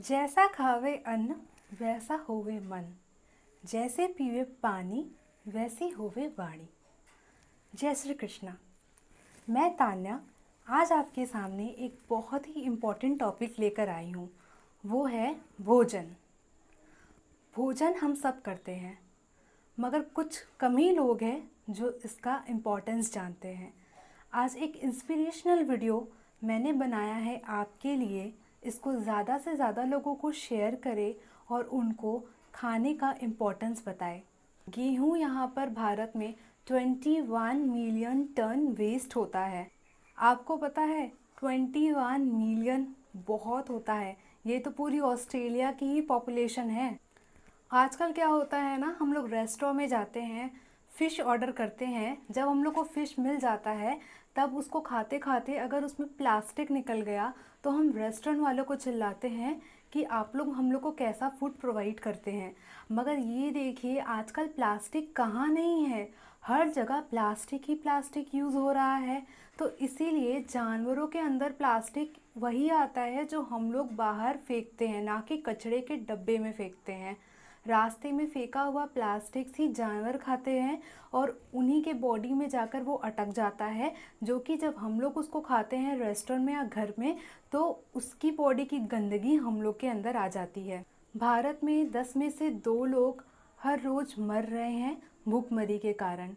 जैसा खावे अन्न वैसा होवे मन, जैसे पीवे पानी वैसी होवे वाणी। जय श्री कृष्णा। मैं तान्या आज आपके सामने एक बहुत ही इम्पोर्टेंट टॉपिक लेकर आई हूँ। वो है भोजन। भोजन हम सब करते हैं, मगर कुछ कम ही लोग हैं जो इसका इम्पोर्टेंस जानते हैं। आज एक इंस्पिरेशनल वीडियो मैंने बनाया है आपके लिए। इसको ज़्यादा से ज़्यादा लोगों को शेयर करें और उनको खाने का इम्पोर्टेंस बताएं। गेहूँ यहाँ पर भारत में 21 मिलियन टन वेस्ट होता है। आपको पता है 21 मिलियन बहुत होता है। ये तो पूरी ऑस्ट्रेलिया की ही पॉपुलेशन है। आजकल क्या होता है ना, हम लोग रेस्टोरेंट में जाते हैं, फ़िश ऑर्डर करते हैं। जब हम लोग को फ़िश मिल जाता है तब उसको खाते खाते अगर उसमें प्लास्टिक निकल गया तो हम रेस्टोरेंट वालों को चिल्लाते हैं कि आप लोग हम लोग को कैसा फूड प्रोवाइड करते हैं। मगर ये देखिए आजकल प्लास्टिक कहाँ नहीं है, हर जगह प्लास्टिक ही प्लास्टिक यूज़ हो रहा है। तो इसीलिए जानवरों के अंदर प्लास्टिक वही आता है जो हम लोग बाहर फेंकते हैं, ना कि कचड़े के डब्बे में फेंकते हैं। रास्ते में फेंका हुआ प्लास्टिक ही जानवर खाते हैं और उन्हीं के बॉडी में जाकर वो अटक जाता है, जो कि जब हम लोग उसको खाते हैं रेस्टोरेंट में या घर में तो उसकी बॉडी की गंदगी हम लोग के अंदर आ जाती है। भारत में 10 में से 2 लोग हर रोज़ मर रहे हैं भूखमरी के कारण।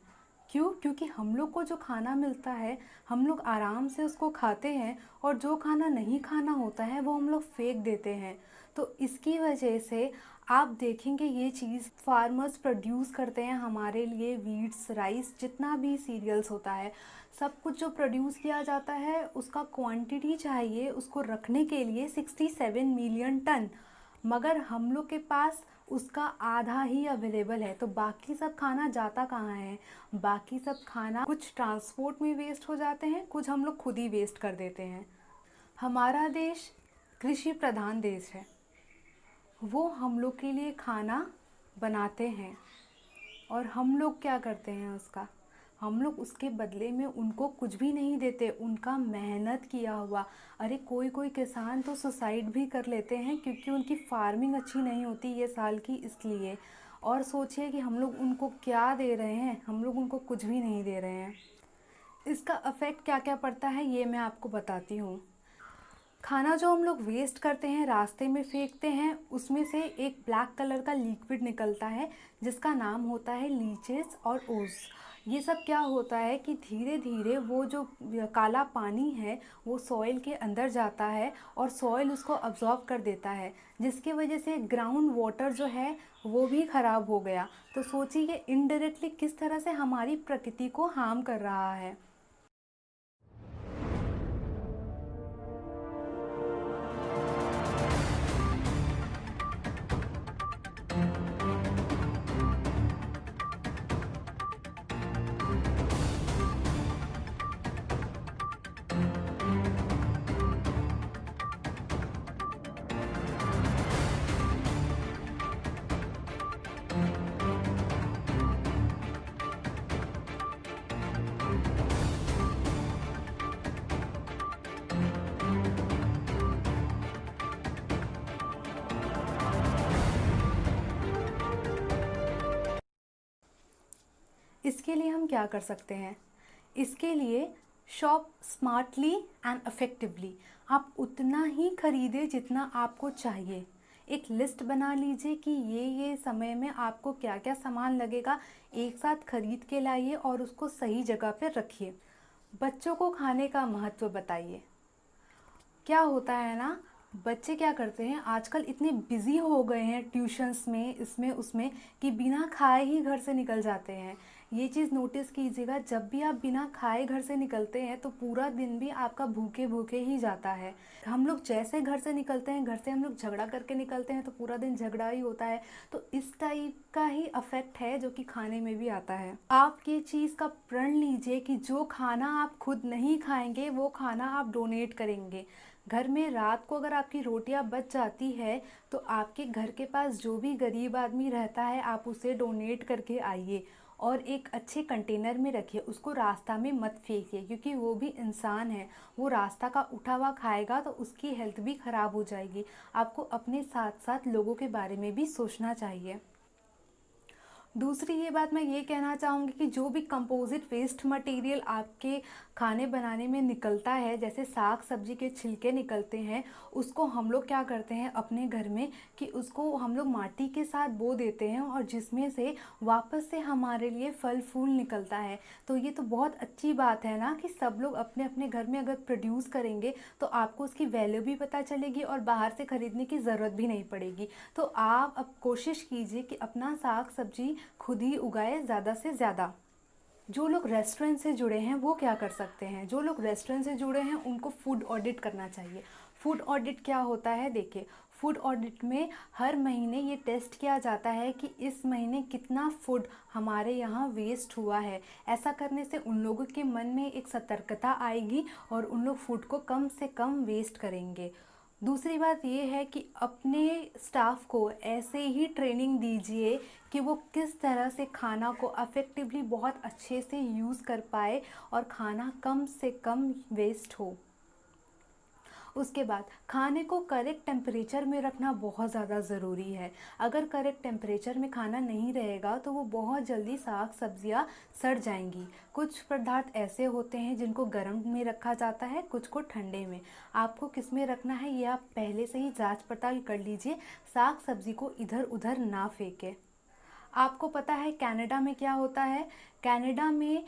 क्यों? क्योंकि हम लोग को जो खाना मिलता है हम लोग आराम से उसको खाते हैं और जो खाना नहीं खाना होता है वो हम लोग फेंक देते हैं। तो इसकी वजह से आप देखेंगे ये चीज़ फार्मर्स प्रोड्यूस करते हैं हमारे लिए, वीट्स, राइस, जितना भी सीरियल्स होता है, सब कुछ जो प्रोड्यूस किया जाता है उसका क्वांटिटी चाहिए उसको रखने के लिए 67 मिलियन टन, मगर हम लोग के पास उसका आधा ही अवेलेबल है। तो बाकी सब खाना जाता कहाँ है? बाकी सब खाना कुछ ट्रांसपोर्ट में वेस्ट हो जाते हैं, कुछ हम लोग खुद ही वेस्ट कर देते हैं। हमारा देश कृषि प्रधान देश है। वो हम लोग के लिए खाना बनाते हैं और हम लोग क्या करते हैं उसका, हम लोग उसके बदले में उनको कुछ भी नहीं देते, उनका मेहनत किया हुआ। अरे कोई कोई किसान तो सुसाइड भी कर लेते हैं क्योंकि उनकी फार्मिंग अच्छी नहीं होती ये साल की, इसलिए। और सोचिए कि हम लोग उनको क्या दे रहे हैं, हम लोग उनको कुछ भी नहीं दे रहे हैं। इसका अफेक्ट क्या क्या पड़ता है ये मैं आपको बताती हूँ। खाना जो हम लोग वेस्ट करते हैं, रास्ते में फेंकते हैं, उसमें से एक ब्लैक कलर का लिक्विड निकलता है जिसका नाम होता है लीचेस और ओस। ये सब क्या होता है कि धीरे धीरे वो जो काला पानी है वो सॉइल के अंदर जाता है और सॉइल उसको अब्जॉर्ब कर देता है, जिसकी वजह से ग्राउंड वाटर जो है वो भी ख़राब हो गया। तो सोचिए इनडायरेक्टली किस तरह से हमारी प्रकृति को हार्म कर रहा है। इसके लिए हम क्या कर सकते हैं? इसके लिए शॉप स्मार्टली एंड इफ़ेक्टिवली। आप उतना ही खरीदें जितना आपको चाहिए। एक लिस्ट बना लीजिए कि ये समय में आपको क्या क्या सामान लगेगा, एक साथ खरीद के लाइए और उसको सही जगह पे रखिए। बच्चों को खाने का महत्व बताइए। क्या होता है ना, बच्चे क्या करते हैं आजकल इतने बिज़ी हो गए हैं ट्यूशन्स में, इसमें उसमें, कि बिना खाए ही घर से निकल जाते हैं। ये चीज़ नोटिस कीजिएगा, जब भी आप बिना खाए घर से निकलते हैं तो पूरा दिन भी आपका भूखे भूखे ही जाता है। हम लोग जैसे घर से निकलते हैं, घर से हम लोग झगड़ा करके निकलते हैं तो पूरा दिन झगड़ा ही होता है। तो इस टाइप का ही अफेक्ट है जो कि खाने में भी आता है। आप ये चीज़ का प्रण लीजिए कि जो खाना आप खुद नहीं खाएंगे वो खाना आप डोनेट करेंगे। घर में रात को अगर आपकी रोटियां बच जाती है तो आपके घर के पास जो भी गरीब आदमी रहता है आप उसे डोनेट करके आइए। और एक अच्छे कंटेनर में रखिए, उसको रास्ता में मत फेंकिए, क्योंकि वो भी इंसान है, वो रास्ता का उठा हुआ खाएगा तो उसकी हेल्थ भी ख़राब हो जाएगी। आपको अपने साथ साथ लोगों के बारे में भी सोचना चाहिए। दूसरी ये बात मैं ये कहना चाहूँगी कि जो भी कंपोजिट वेस्ट मटेरियल आपके खाने बनाने में निकलता है, जैसे साग सब्जी के छिलके निकलते हैं, उसको हम लोग क्या करते हैं अपने घर में कि उसको हम लोग माटी के साथ बो देते हैं और जिसमें से वापस से हमारे लिए फल फूल निकलता है। तो ये तो बहुत अच्छी बात है ना कि सब लोग अपने अपने घर में अगर प्रोड्यूस करेंगे तो आपको उसकी वैल्यू भी पता चलेगी और बाहर से ख़रीदने की ज़रूरत भी नहीं पड़ेगी। तो आप अब कोशिश कीजिए कि अपना साग सब्जी खुद ही उगाए ज़्यादा से ज़्यादा। जो लोग रेस्टोरेंट से जुड़े हैं वो क्या कर सकते हैं? जो लोग रेस्टोरेंट से जुड़े हैं उनको फूड ऑडिट करना चाहिए। फूड ऑडिट क्या होता है? देखिए, फूड ऑडिट में हर महीने ये टेस्ट किया जाता है कि इस महीने कितना फूड हमारे यहाँ वेस्ट हुआ है। ऐसा करने से उन लोगों के मन में एक सतर्कता आएगी और उन लोग फूड को कम से कम वेस्ट करेंगे। दूसरी बात ये है कि अपने स्टाफ को ऐसे ही ट्रेनिंग दीजिए कि वो किस तरह से खाना को अफेक्टिवली बहुत अच्छे से यूज़ कर पाए और खाना कम से कम वेस्ट हो। उसके बाद खाने को करेक्ट टेम्परेचर में रखना बहुत ज़्यादा ज़रूरी है। अगर करेक्ट टेम्परेचर में खाना नहीं रहेगा तो वो बहुत जल्दी साग सब्जियां सड़ जाएंगी। कुछ पदार्थ ऐसे होते हैं जिनको गर्म में रखा जाता है, कुछ को ठंडे में। आपको किस में रखना है ये आप पहले से ही जांच पड़ताल कर लीजिए। साग सब्जी को इधर उधर ना फेंकें। आपको पता है कनाडा में क्या होता है? कनाडा में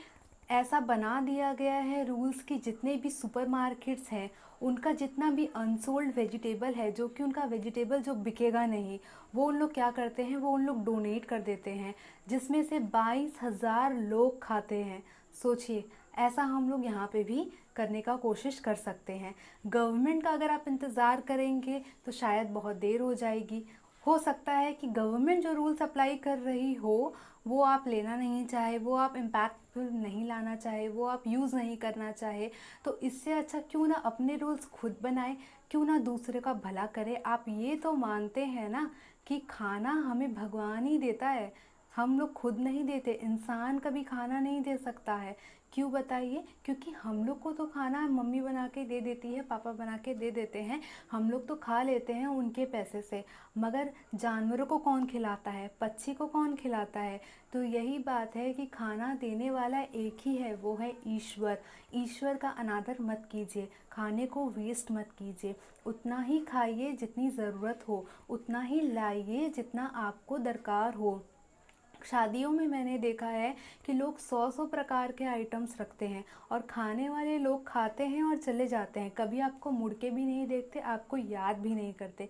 ऐसा बना दिया गया है रूल्स कि जितने भी सुपरमार्केट्स हैं उनका जितना भी अनसोल्ड वेजिटेबल है, जो कि उनका वेजिटेबल जो बिकेगा नहीं, वो उन लोग क्या करते हैं, वो उन लोग डोनेट कर देते हैं, जिसमें से 22,000 लोग खाते हैं। सोचिए, ऐसा हम लोग यहाँ पे भी करने का कोशिश कर सकते हैं। गवर्नमेंट का अगर आप इंतज़ार करेंगे तो शायद बहुत देर हो जाएगी। हो सकता है कि गवर्नमेंट जो रूल्स अप्लाई कर रही हो वो आप लेना नहीं चाहे, वो आप इम्पैक्टफुल नहीं लाना चाहे, वो आप यूज़ नहीं करना चाहे। तो इससे अच्छा क्यों ना अपने रूल्स खुद बनाए, क्यों ना दूसरे का भला करे। आप ये तो मानते हैं ना कि खाना हमें भगवान ही देता है, हम लोग खुद नहीं देते। इंसान कभी खाना नहीं दे सकता है। क्यों बताइए? क्योंकि हम लोग को तो खाना मम्मी बना के दे देती है, पापा बना के दे देते हैं, हम लोग तो खा लेते हैं उनके पैसे से। मगर जानवरों को कौन खिलाता है? पक्षी को कौन खिलाता है? तो यही बात है कि खाना देने वाला एक ही है, वो है ईश्वर। ईश्वर का अनादर मत कीजिए, खाने को वेस्ट मत कीजिए। उतना ही खाइए जितनी ज़रूरत हो, उतना ही लाइए जितना आपको दरकार हो। शादियों में मैंने देखा है कि लोग 100-100 प्रकार के आइटम्स रखते हैं और खाने वाले लोग खाते हैं और चले जाते हैं, कभी आपको मुड़ के भी नहीं देखते, आपको याद भी नहीं करते।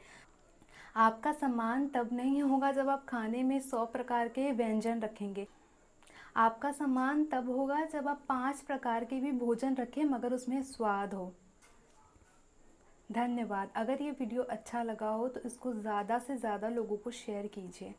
आपका सम्मान तब नहीं होगा जब आप खाने में 100 प्रकार के व्यंजन रखेंगे। आपका सम्मान तब होगा जब आप 5 प्रकार के भी भोजन रखें मगर उसमें स्वाद हो। धन्यवाद। अगर ये वीडियो अच्छा लगा हो तो इसको ज़्यादा से ज़्यादा लोगों को शेयर कीजिए।